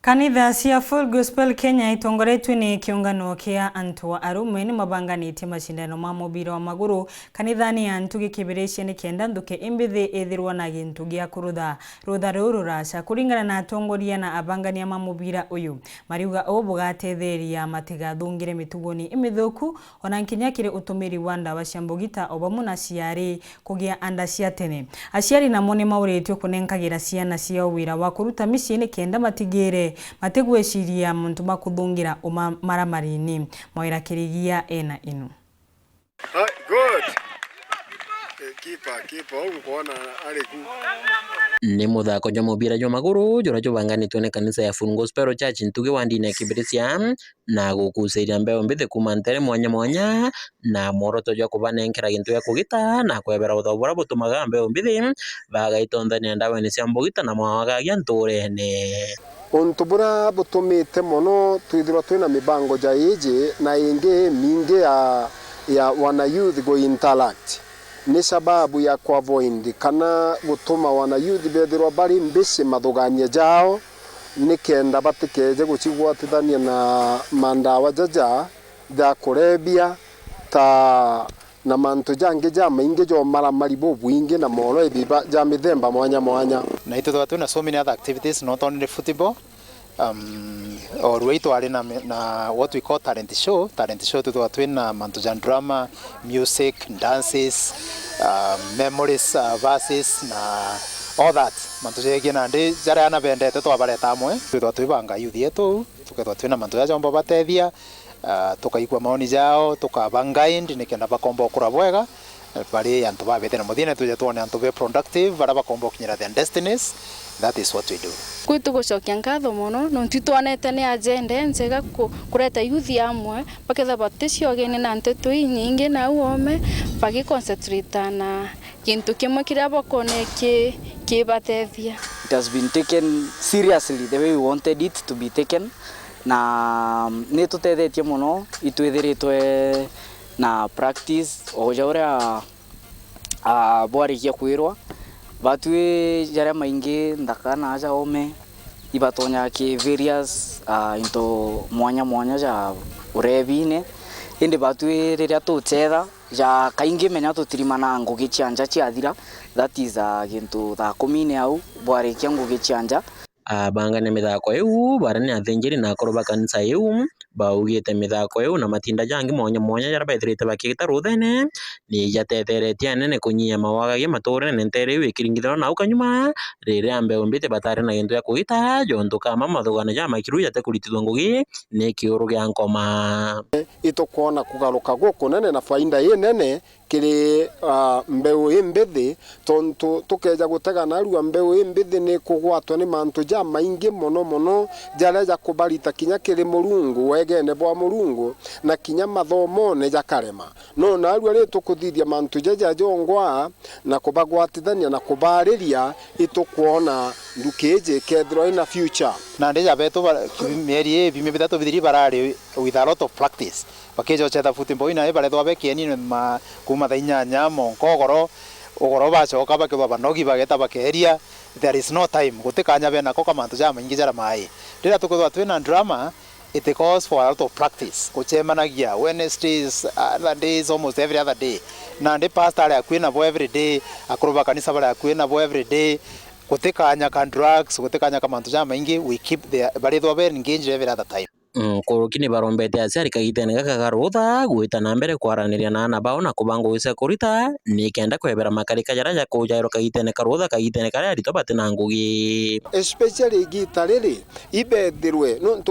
Kanitha cia Full Gospel Kenya itongoretwe ni kiungano kia antu arume ni mabanganite mashindano ma mubira wa maguru kanithani ya NTUGI kibirishe ni kenda nduke imbithi ithirwa na gintu gia kurutha ruru rasha kuringana na atongoria na abangania ma mubira uyu mariuga obugatetheria matigathungire mitugoni imithuku ona nkinya kiri utumiri wa ndawa cia GWITAA obamu na ciari kugia anda cia tene aciari namo ni mauritio kunenkagira ciana cia wira wa kuruta micii ni kenda matigire mategweciria muntu makuthungira UMARAMARI-ini mawira kirigia ena inu. Good. Keeper kuona ariku. Ni muthako jwa mubira jwa maguru jura jubanganitwe ni kanisa ya Full Gospel Church NTUGI wandini ya Kibirisia na gukuceria mbeo mbithi kuma ntere mwanya na moroto jwa kubanenkera gintu ya KUGITA na kwebera uthobora butumaga mbeo mbithi bagaitonthania ndawa cia GWITAA na mwagagia nturene. Untu bura butumite mono twithirwa twina mibango ja iji na ingi mingi ya wana youth go interact ni sababu ya kuavoid kana gutuma wana youth bethirwa bari mbisi mathugania jao ni kenda batikeje gucigwatithania na mandawa jaja ja kurebia ta na mantu jange ja maingi jo maramari bobwingi na moro ibiba ja mithemba mwanya na ito twina so many other activities not only football or we to na what we call talent show to twina mantu ja drama, music, dances, memories, verses na all that mantu jege na ndi jara na bendete twabareta amwe twibanga youth yetu tukethwa twina mantu ja jomba batethia tukaigua maoni jao tukabangaind nikenda bakomba okura bwega bari antu babete na muthine tuje tuone antu be productive bara bakomba kinyira their destinies. That is what we do. Kwitu gucokia ngatho muno no ntitwanete ni agenda njega kureta youth amwe baketha batisio gene na nteto nyingi na uome bagi concentrate na kintu kimwe kiria bakone kibatethia. It has been taken seriously the way we wanted it to be taken na ni tutethetie muno itwithiritwe na practice ojaura bwarikia kwirwa batwe jara maingi ndakana aja ome ibatonya ki various into mwanya ja urebine indi batwe riria tuchetha ja kaingi menya tutirimana ngugi cianja ciathira that is gintu tha 10 au bwarikia ngugi cianja abangane mithako iu barani athinjiri na akoroba kanisa iu baugite mithako iu na matinda jangi mwanya jara baithirite bakita ruthene ni jatetheretie nene kunyia mawagagia mature ne ntere iu ikiringithana na ukanyuma riria mbeo mbite batari na gintu ya KUGITA jontu kama mathugana ja makiru yate kuritithwa ngugi ni kiuru gia nkoma itukuona kugaruka guku nene na faida ye nene kiri mbeu imbithi tontu tukeja gutega na ruwa mbeu imbithi ni kugwatwa ni mantu ja maingi mono jara ja kubarita kinya kiri murungu wegene bwa murungu na kinya mathomo ne jakarema no na ruwa ri tukuthithia mantu jaja jongwa na kubagwatithania na kubariria itukuona ndukeje kethro in a future na ndija beto mieri bime bitatu bithiri barari with a lot of practice bakejo cheta football ina barethwa bekieni ma kuma thainyanya monkogoro ogoro bacoka bakeba banogi bageta bakeria there is no time gutikanya bena ko kamantu ja maingi jara mai ndira tukothwa twina drama it calls for a lot of practice kuchemanagia Wednesdays other days almost every other day na ndi pastor akwina bo every day akoroba kanisa bara akwina bo every day kutikanya kan drugs kutikanya kamantu ja maingi we keep the barethwa be engaged every other time. Kurukini barombete aciari kagitene gakagarutha gwita na mbere kwaraniria na ana bao na kubango wise kurita ni kenda kwebera makarika jara ja kujairo kagitene karia rito batina ngugi especially gita riri ibethirwe no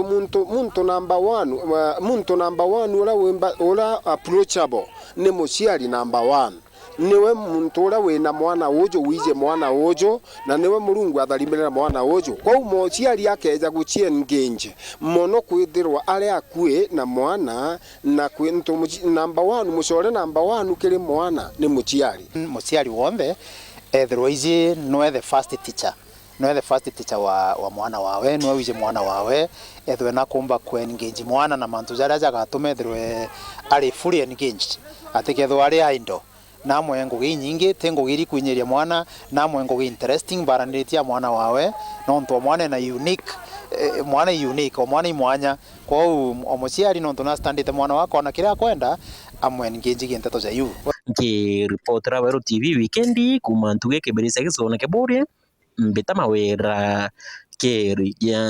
muntu number 1 ura approachable ni muciari number 1 niwe muntu ura wina mwana ujo wije mwana ujo na niwe murungu atharimirira mwana ujo kwa umuciari akeja guchie engage mono kwithirwa ari akue na mwana na kwintu number 1 mucore number 1 kiri mwana ni muciari wonde ethirwa ije no the first teacher wa mwana wawe no wije mwana wawe ethwe na kumba ku engage mwana na mantu jara jaga tumethirwe ari fully engaged atikethwa ari aindo namwe ngugi nyingi te ngugi iri kwinyeria mwana namwe ngugi interesting baraniritia mwana wawe nontu mwana na unique mwana unique o mwana imwanya kwa omuciari nontu na standite mwana wako na kira kwenda amwe nginji ginteto ja yu ki reportera wa TV weekendi kuma Ntugi kibirisa kisona ke boria mbita mawera keri ya